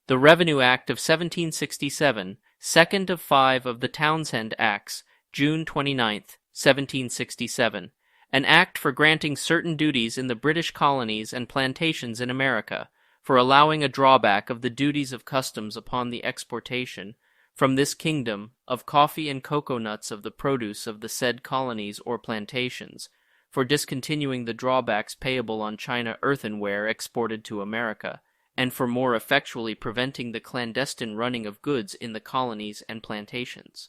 The Revenue Act of 1767, second of 5 of the Townshend Acts, June 29, 1767, an act for granting certain duties in the British colonies and plantations in America, for allowing a drawback of the duties of customs upon the exportation, from this kingdom, of coffee and cocoa nuts of the produce of the said colonies or plantations, for discontinuing the drawbacks payable on China earthenware exported to America, and for more effectually preventing the clandestine running of goods in the colonies and plantations.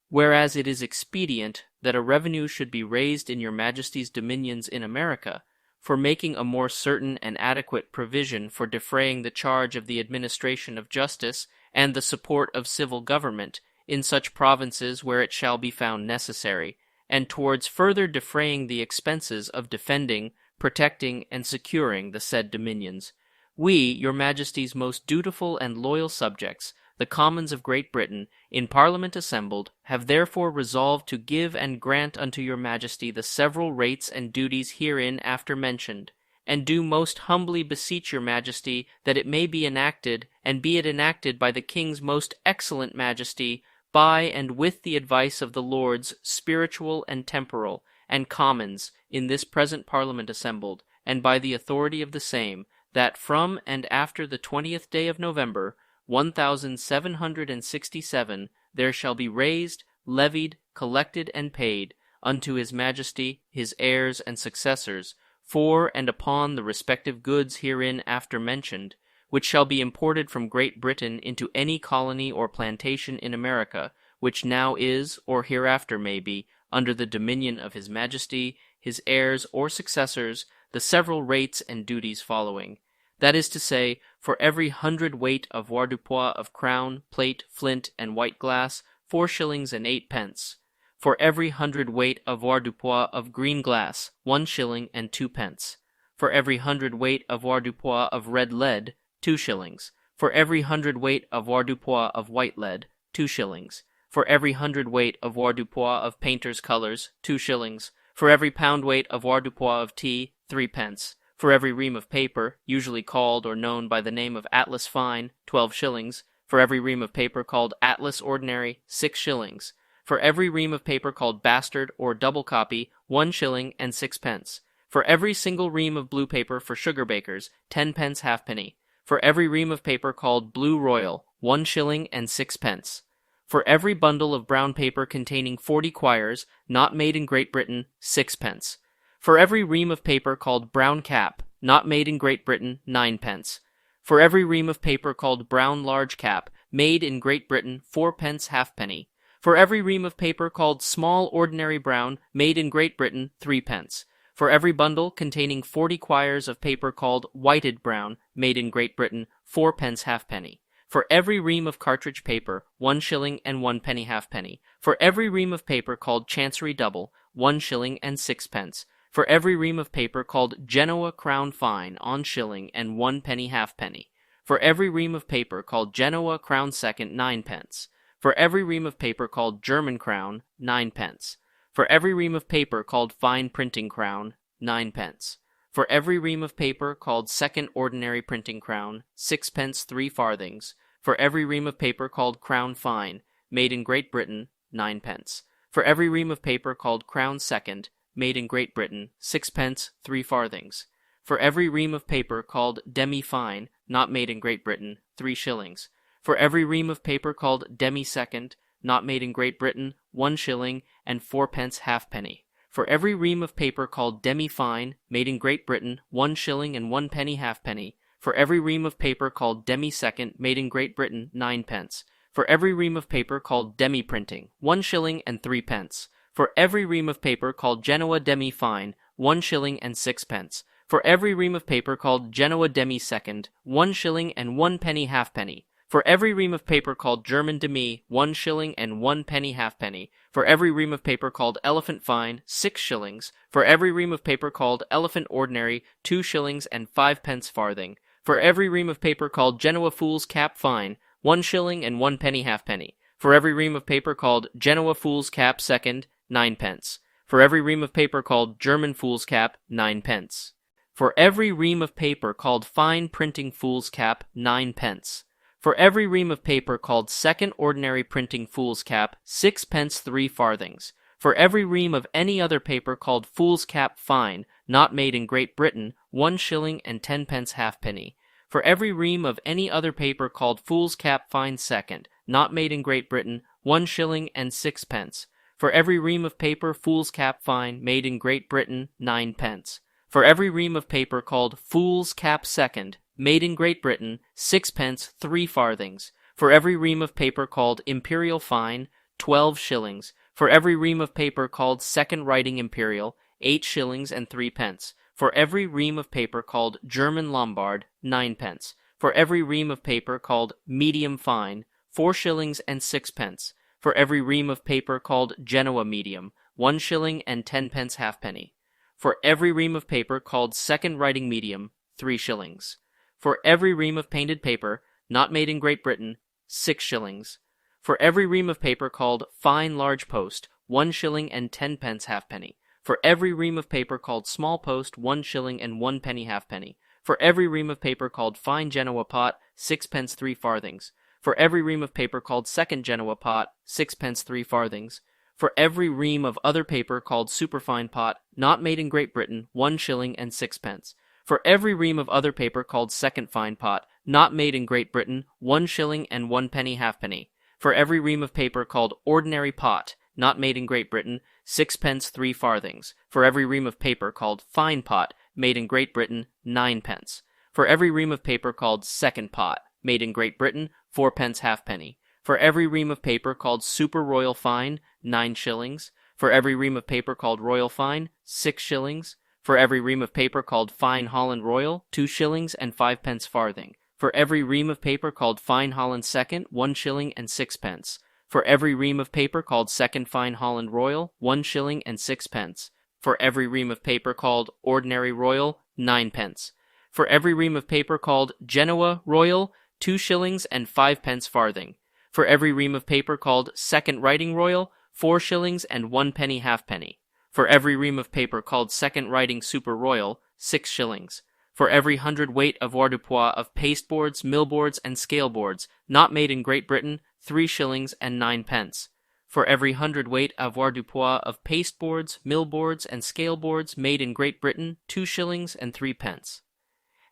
Whereas it is expedient that a revenue should be raised in your Majesty's dominions in America, for making a more certain and adequate provision for defraying the charge of the administration of justice and the support of civil government in such provinces where it shall be found necessary, and towards further defraying the expenses of defending, protecting, and securing the said dominions, we, your Majesty's most dutiful and loyal subjects, the Commons of Great Britain, in Parliament assembled, have therefore resolved to give and grant unto your Majesty the several rates and duties herein after mentioned, and do most humbly beseech your Majesty that it may be enacted, and be it enacted by the King's most excellent Majesty, by and with the advice of the Lords spiritual and temporal, and Commons, in this present Parliament assembled, and by the authority of the same, that from and after the 20th day of November, 1767, there shall be raised, levied, collected, and paid unto his Majesty, his heirs, and successors, for and upon the respective goods herein after mentioned, which shall be imported from Great Britain into any colony or plantation in America, which now is, or hereafter may be, under the dominion of his Majesty, his heirs, or successors, the several rates and duties following. That is to say, for every 100 weight of avoirdupois of crown, plate, flint, and white glass, 4 shillings and 8 pence. For every 100 weight of avoirdupois of green glass, 1 shilling and 2 pence. For every 100 weight of avoirdupois of red lead, 2 shillings. For every 100 weight of avoirdupois of white lead, 2 shillings. For every 100 weight of avoirdupois of painter's colors, 2 shillings. For every pound weight of avoirdupois of tea, 3 pence. For every ream of paper, usually called or known by the name of Atlas Fine, 12 shillings. For every ream of paper called Atlas Ordinary, 6 shillings. For every ream of paper called Bastard or Double Copy, 1 shilling and 6 pence. For every single ream of blue paper for sugar bakers, 10 pence halfpenny. For every ream of paper called Blue Royal, 1 shilling and 6 pence. For every bundle of brown paper containing 40 quires, not made in Great Britain, 6 pence. For every ream of paper called Brown Cap, not made in Great Britain, 9 pence. For every ream of paper called Brown Large Cap, made in Great Britain, 4 pence halfpenny. For every ream of paper called Small Ordinary Brown, made in Great Britain, 3 pence. For every bundle containing 40 quires of paper called Whited Brown, made in Great Britain, 4 pence halfpenny. For every ream of cartridge paper, 1 shilling and 1 penny halfpenny. For every ream of paper called Chancery Double, 1 shilling and 6 pence. For every ream of paper called Genoa Crown Fine, on shilling and 1 penny halfpenny. For every ream of paper called Genoa Crown Second, 9 pence. For every ream of paper called German Crown, 9 pence. For every ream of paper called Fine Printing Crown, 9 pence. For every ream of paper called Second Ordinary Printing Crown, 6 pence 3 farthings. For every ream of paper called Crown Fine, made in Great Britain, 9 pence. For every ream of paper called Crown Second, made in Great Britain, 6 pence 3 farthings. For every ream of paper called Demi-Fine, not made in Great Britain, 3 shillings. For every ream of paper called Demi-Second, not made in Great Britain, 1 shilling and 4 pence halfpenny. For every ream of paper called Demi-Fine, made in Great Britain, 1 shilling and 1 penny halfpenny. For every ream of paper called Demi-Second, made in Great Britain, 9 pence. For every ream of paper called Demi-Printing, 1 shilling and 3 pence. For every ream of paper called Genoa Demi-Fine, 1 shilling and 6 pence. For every ream of paper called Genoa Demi-Second, 1 shilling and 1 penny halfpenny. For every ream of paper called German Demi, 1 shilling and 1 penny halfpenny. For every ream of paper called Elephant Fine, 6 shillings. For every ream of paper called Elephant Ordinary, 2 shillings and 5 pence farthing. For every ream of paper called Genoa Fool's Cap Fine, 1 shilling and 1 penny halfpenny. For every ream of paper called Genoa Fool's Cap Second, 9 pence. For every ream of paper called German Fool's Cap, 9 pence. For every ream of paper called fine printing fool's cap, 9d. For every ream of paper called second ordinary printing fool's cap, 6d 3 farthings. For every ream of any other paper called fool's cap fine, not made in Great Britain, 1 shilling and 10d halfpenny. For every ream of any other paper called fool's cap fine second, not made in Great Britain, 1 shilling and 6d. For every ream of paper fool's cap fine, made in Great Britain, 9d. For every ream of paper called fool's cap second, made in Great Britain, 6d 3 farthings. For every ream of paper called imperial fine, 12 shillings. For every ream of paper called second writing imperial, 8 shillings and 3d. For every ream of paper called German Lombard, 9d. For every ream of paper called medium fine, 4 shillings and 6d. For every ream of paper called Genoa medium, 1 shilling and 10d halfpenny. For every ream of paper called second writing medium, 3 shillings. For every ream of painted paper, not made in Great Britain, 6 shillings. For every ream of paper called fine large post, 1 shilling and 10d halfpenny. For every ream of paper called small post, 1 shilling and 1 penny halfpenny. For every ream of paper called fine Genoa pot, 6d 3 farthings. For every ream of paper called second Genoa pot, 6d 3 farthings. For every ream of other paper called superfine pot, not made in Great Britain, 1 shilling and 6d. For every ream of other paper called second fine pot, not made in Great Britain, 1 shilling and 1 penny halfpenny. For every ream of paper called ordinary pot, not made in Great Britain, 6d 3 farthings. For every ream of paper called fine pot, made in Great Britain, 9d. For every ream of paper called second pot, made in Great Britain, 4d halfpenny. For every ream of paper called super royal fine, 9 shillings. For every ream of paper called royal fine, 6 shillings. For every ream of paper called fine Holland royal, 2 shillings and 5d farthing. For every ream of paper called fine Holland second, 1 shilling and 6d. For every ream of paper called second fine Holland royal, 1 shilling and 6d. For every ream of paper called ordinary royal, 9d. For every ream of paper called Genoa royal, 2 shillings and 5d farthing. For every ream of paper called second writing royal, 4 shillings and 1 penny halfpenny. For every ream of paper called second writing super royal, 6 shillings. For every hundredweight avoirdupois of pasteboards, millboards, and scaleboards, not made in Great Britain, 3 shillings and 9d. For every hundredweight avoirdupois of pasteboards, millboards, and scaleboards made in Great Britain, 2 shillings and 3d.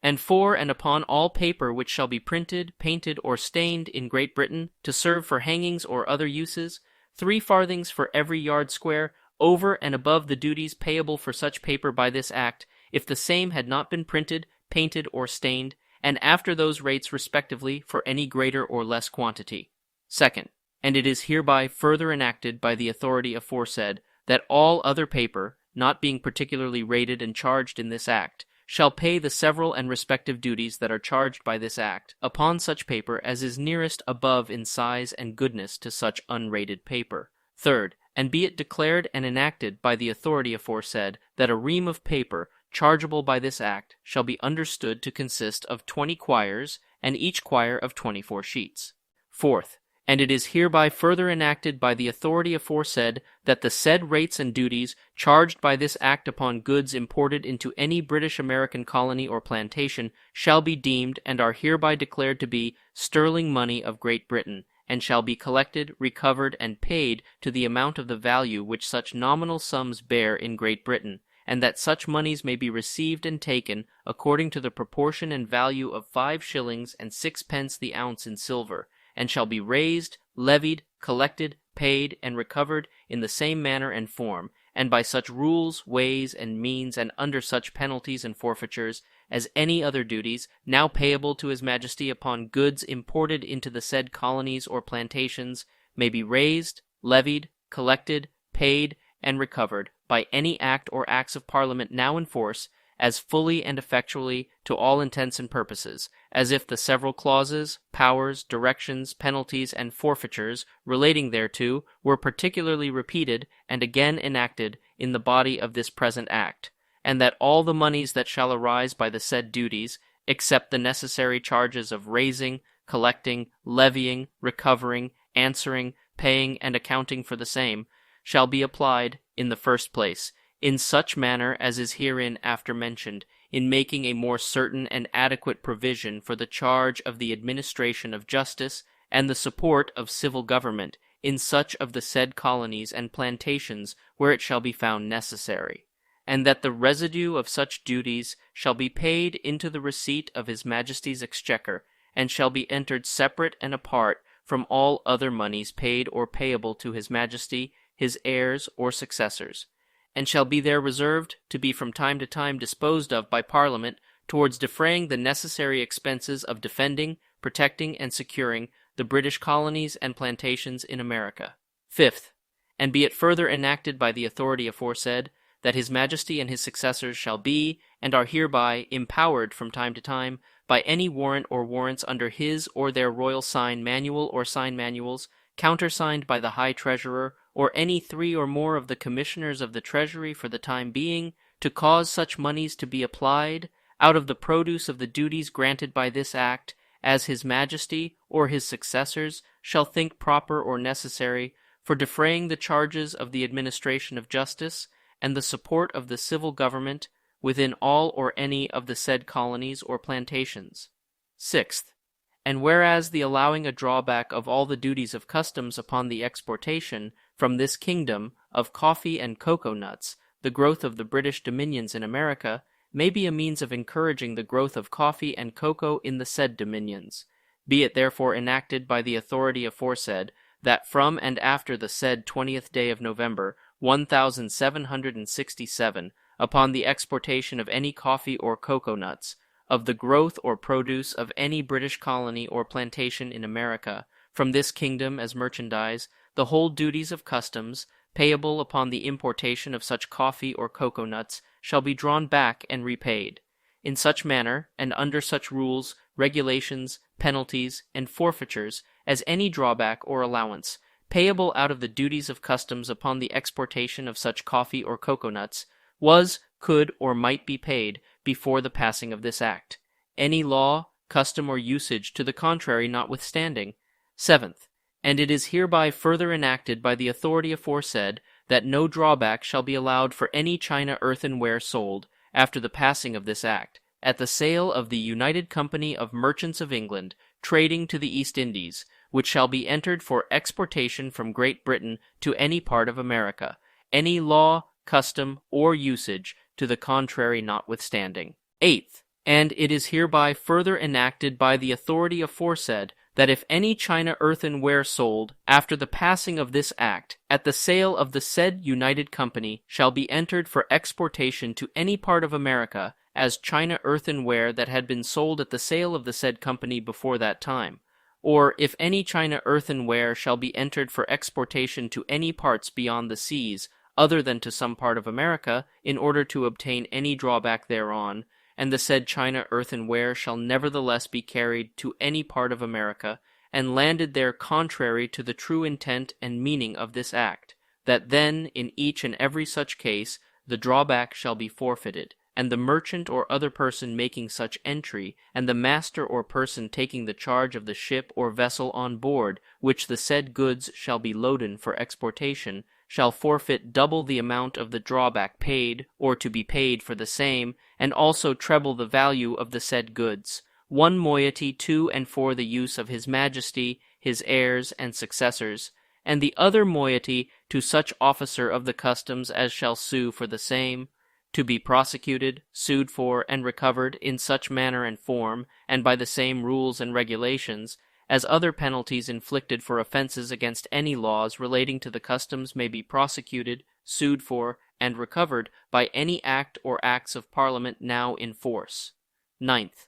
And for and upon all paper which shall be printed, painted, or stained in Great Britain, to serve for hangings or other uses, 3 farthings for every yard square, over and above the duties payable for such paper by this Act, if the same had not been printed, painted, or stained, and after those rates respectively for any greater or less quantity. Second, and it is hereby further enacted by the authority aforesaid, that all other paper, not being particularly rated and charged in this Act, shall pay the several and respective duties that are charged by this Act upon such paper as is nearest above in size and goodness to such unrated paper. Third, and be it declared and enacted by the authority aforesaid, that a ream of paper chargeable by this Act shall be understood to consist of 20 quires, and each quire of 24 sheets. Fourth, and it is hereby further enacted by the authority aforesaid, that the said rates and duties charged by this Act upon goods imported into any British American colony or plantation shall be deemed and are hereby declared to be sterling money of Great Britain, and shall be collected, recovered, and paid to the amount of the value which such nominal sums bear in Great Britain, and that such monies may be received and taken according to the proportion and value of 5 shillings and 6d the ounce in silver, and shall be raised, levied, collected, paid, and recovered in the same manner and form, and by such rules, ways, and means, and under such penalties and forfeitures, as any other duties now payable to His Majesty upon goods imported into the said colonies or plantations may be raised, levied, collected, paid, and recovered by any act or acts of Parliament now in force, as fully and effectually to all intents and purposes, as if the several clauses, powers, directions, penalties, and forfeitures relating thereto were particularly repeated and again enacted in the body of this present Act, and that all the moneys that shall arise by the said duties, except the necessary charges of raising, collecting, levying, recovering, answering, paying, and accounting for the same, shall be applied, in the first place, in such manner as is herein after mentioned, in making a more certain and adequate provision for the charge of the administration of justice and the support of civil government in such of the said colonies and plantations where it shall be found necessary, and that the residue of such duties shall be paid into the receipt of His Majesty's exchequer, and shall be entered separate and apart from all other moneys paid or payable to His Majesty, his heirs, or successors, and shall be there reserved to be from time to time disposed of by Parliament towards defraying the necessary expenses of defending, protecting, and securing the British colonies and plantations in America. Fifth, and be it further enacted by the authority aforesaid, that His Majesty and his successors shall be, and are hereby, empowered from time to time, by any warrant or warrants under his or their royal sign manual or sign manuals, countersigned by the High Treasurer, or any 3 or more of the Commissioners of the Treasury for the time being, to cause such moneys to be applied, out of the produce of the duties granted by this Act, as His Majesty or his successors shall think proper or necessary, for defraying the charges of the administration of justice, and the support of the civil government within all or any of the said colonies or plantations. Sixth, and whereas the allowing a drawback of all the duties of customs upon the exportation from this kingdom of coffee and cocoa nuts, the growth of the British dominions in America, may be a means of encouraging the growth of coffee and cocoa in the said dominions, be it therefore enacted by the authority aforesaid, that from and after the said 20th day of November, 1767, upon the exportation of any coffee or cocoa nuts, of the growth or produce of any British colony or plantation in America, from this kingdom as merchandise, the whole duties of customs, payable upon the importation of such coffee or cocoa nuts, shall be drawn back and repaid, in such manner, and under such rules, regulations, penalties, and forfeitures, as any drawback or allowance, payable out of the duties of customs upon the exportation of such coffee or cocoa nuts, was, could, or might be paid before the passing of this Act, any law, custom, or usage to the contrary notwithstanding. Seventh, and it is hereby further enacted by the authority aforesaid, that no drawback shall be allowed for any China earthenware sold, after the passing of this Act, at the sale of the United Company of Merchants of England, trading to the East Indies, which shall be entered for exportation from Great Britain to any part of America, any law, custom, or usage to the contrary notwithstanding. Eighth, and it is hereby further enacted by the authority aforesaid, that if any China earthenware sold after the passing of this Act at the sale of the said United Company shall be entered for exportation to any part of America as China earthenware that had been sold at the sale of the said company before that time, or if any China earthenware shall be entered for exportation to any parts beyond the seas other than to some part of America, in order to obtain any drawback thereon, and the said China earthenware shall nevertheless be carried to any part of America, and landed there contrary to the true intent and meaning of this Act, that then, in each and every such case, the drawback shall be forfeited, and the merchant or other person making such entry, and the master or person taking the charge of the ship or vessel on board, which the said goods shall be loaden for exportation, shall forfeit double the amount of the drawback paid, or to be paid for the same, and also treble the value of the said goods, one moiety to and for the use of His Majesty, his heirs, and successors, and the other moiety to such officer of the customs as shall sue for the same, to be prosecuted, sued for, and recovered in such manner and form, and by the same rules and regulations, as other penalties inflicted for offenses against any laws relating to the customs may be prosecuted, sued for, and recovered by any act or acts of Parliament now in force. Ninth,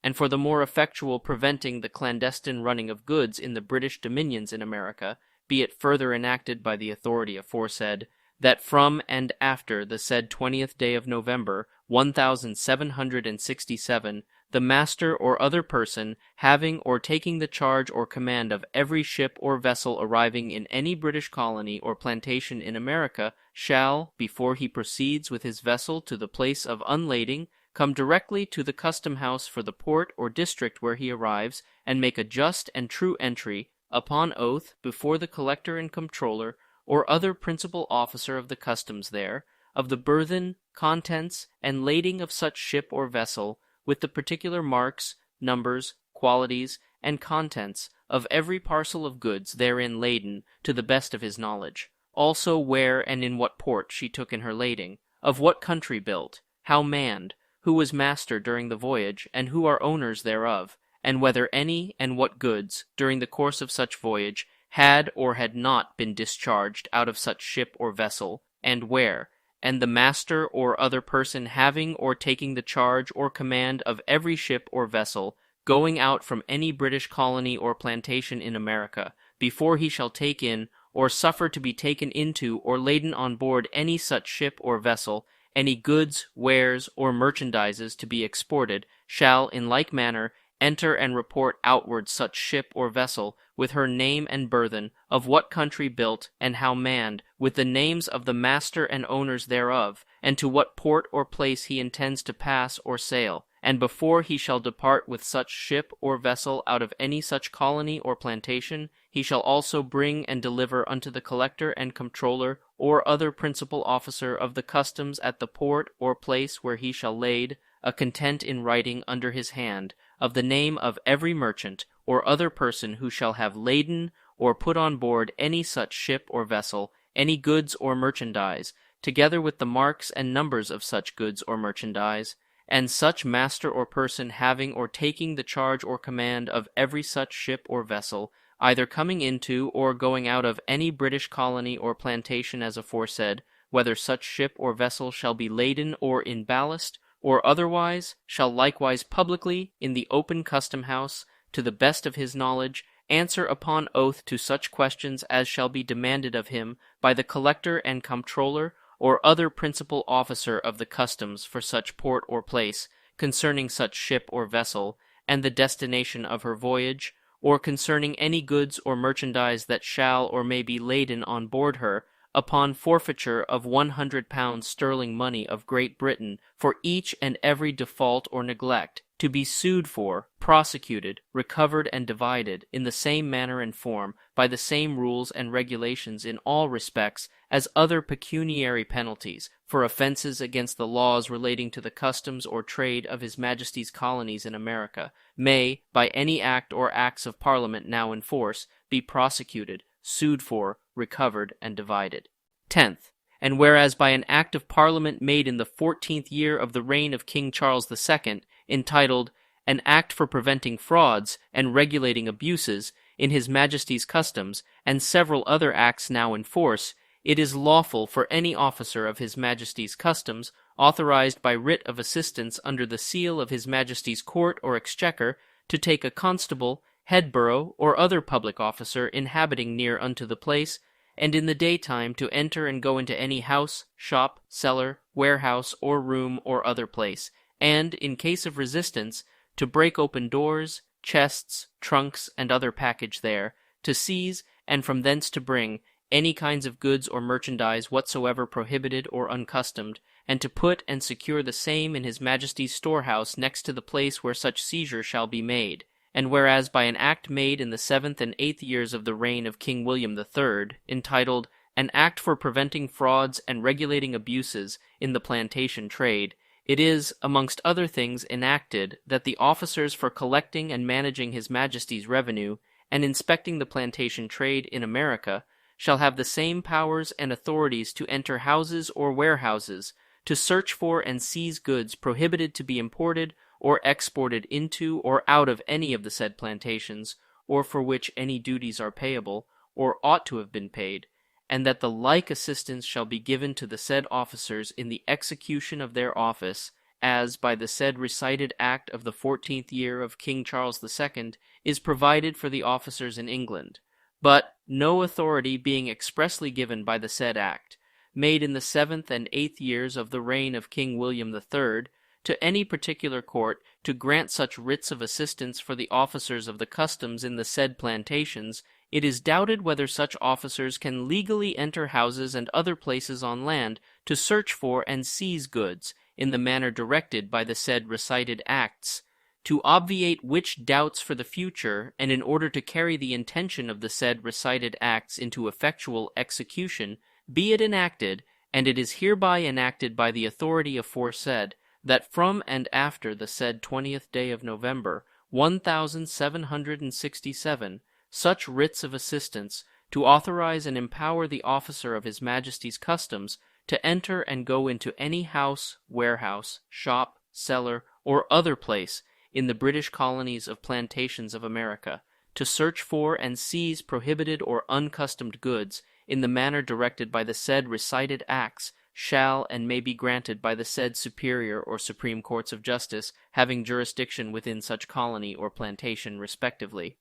and for the more effectual preventing the clandestine running of goods in the British dominions in America, be it further enacted by the authority aforesaid, that from and after the said 20th day of November, 1767, the master or other person having or taking the charge or command of every ship or vessel arriving in any British colony or plantation in America shall, before he proceeds with his vessel to the place of unlading, come directly to the custom house for the port or district where he arrives, and make a just and true entry, upon oath, before the collector and comptroller, or other principal officer of the customs there, of the burthen, contents, and lading of such ship or vessel, with the particular marks, numbers, qualities, and contents of every parcel of goods therein laden, to the best of his knowledge. Also where and in what port she took in her lading, of what country built, how manned, who was master during the voyage, and who are owners thereof, and whether any and what goods, during the course of such voyage, had or had not been discharged out of such ship or vessel, and where, and the master or other person having or taking the charge or command of every ship or vessel, going out from any British colony or plantation in America, before he shall take in, or suffer to be taken into or laden on board any such ship or vessel, any goods, wares, or merchandises to be exported, shall, in like manner, enter and report outward such ship or vessel, with her name and burthen, of what country built, and how manned, with the names of the master and owners thereof, and to what port or place he intends to pass or sail. And before he shall depart with such ship or vessel out of any such colony or plantation, he shall also bring and deliver unto the collector and comptroller, or other principal officer of the customs at the port or place where he shall lade, a content in writing under his hand, of the name of every merchant, or other person who shall have laden or put on board any such ship or vessel, any goods or merchandise, together with the marks and numbers of such goods or merchandise, and such master or person having or taking the charge or command of every such ship or vessel, either coming into or going out of any British colony or plantation as aforesaid, whether such ship or vessel shall be laden or in ballast, or otherwise, shall likewise publicly, in the open custom house, to the best of his knowledge, answer upon oath to such questions as shall be demanded of him by the collector and comptroller, or other principal officer of the customs for such port or place, concerning such ship or vessel, and the destination of her voyage, or concerning any goods or merchandise that shall or may be laden on board her, upon forfeiture of £100 sterling money of Great Britain for each and every default or neglect, to be sued for, prosecuted, recovered, and divided in the same manner and form, by the same rules and regulations in all respects as other pecuniary penalties for offenses against the laws relating to the customs or trade of His Majesty's colonies in America, may, by any act or acts of Parliament now in force, be prosecuted, sued for, recovered, and divided. 10th. And whereas by an act of Parliament made in the 14th year of the reign of King Charles II, entitled An Act for Preventing Frauds and Regulating Abuses in His Majesty's Customs, and several other acts now in force, it is lawful for any officer of His Majesty's Customs, authorized by writ of assistance under the seal of His Majesty's Court or Exchequer, to take a constable, headborough, or other public officer inhabiting near unto the place, and in the daytime to enter and go into any house, shop, cellar, warehouse, or room, or other place, and, in case of resistance, to break open doors, chests, trunks, and other package there, to seize, and from thence to bring, any kinds of goods or merchandise whatsoever prohibited or uncustomed, and to put and secure the same in His Majesty's storehouse next to the place where such seizure shall be made. And whereas by an act made in the 7th and 8th years of the reign of King William III, entitled An Act for Preventing Frauds and Regulating Abuses in the Plantation Trade, it is, amongst other things, enacted that the officers for collecting and managing His Majesty's revenue, and inspecting the plantation trade in America, shall have the same powers and authorities to enter houses or warehouses, to search for and seize goods prohibited to be imported or exported into or out of any of the said plantations, or for which any duties are payable, or ought to have been paid, and that the like assistance shall be given to the said officers in the execution of their office, as by the said recited act of the 14th year of King Charles II is provided for the officers in England, but no authority being expressly given by the said act, made in the 7th and 8th years of the reign of King William III, to any particular court to grant such writs of assistance for the officers of the customs in the said plantations, it is doubted whether such officers can legally enter houses and other places on land to search for and seize goods, in the manner directed by the said recited acts. To obviate which doubts for the future, and in order to carry the intention of the said recited acts into effectual execution, be it enacted, and it is hereby enacted by the authority aforesaid, that from and after the said 20th day of November, 1767, such writs of assistance to authorize and empower the officer of His Majesty's Customs to enter and go into any house, warehouse, shop, cellar, or other place in the British colonies of plantations of America, to search for and seize prohibited or uncustomed goods in the manner directed by the said recited acts, shall and may be granted by the said superior or supreme courts of justice having jurisdiction within such colony or plantation respectively.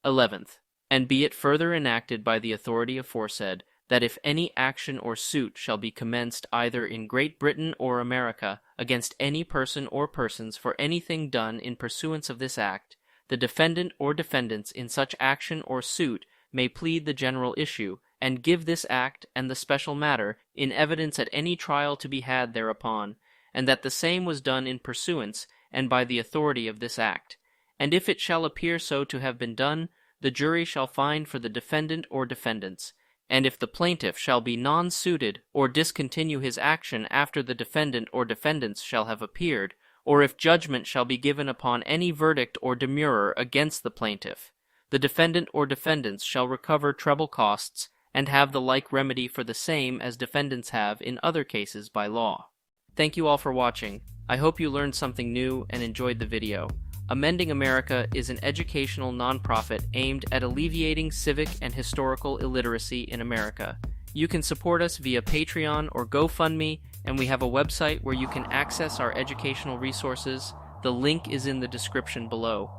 11th. And be it further enacted by the authority aforesaid, that if any action or suit shall be commenced either in Great Britain or America against any person or persons for anything done in pursuance of this act, the defendant or defendants in such action or suit may plead the general issue, and give this act and the special matter in evidence at any trial to be had thereupon, and that the same was done in pursuance and by the authority of this act. And if it shall appear so to have been done, the jury shall find for the defendant or defendants. And if the plaintiff shall be non-suited or discontinue his action after the defendant or defendants shall have appeared, or if judgment shall be given upon any verdict or demurrer against the plaintiff, the defendant or defendants shall recover treble costs and have the like remedy for the same as defendants have in other cases by law. Thank you all for watching. I hope you learned something new and enjoyed the video. Amending America is an educational nonprofit aimed at alleviating civic and historical illiteracy in America. You can support us via Patreon or GoFundMe, and we have a website where you can access our educational resources. The link is in the description below.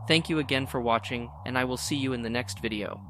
Thank you again for watching, and I will see you in the next video.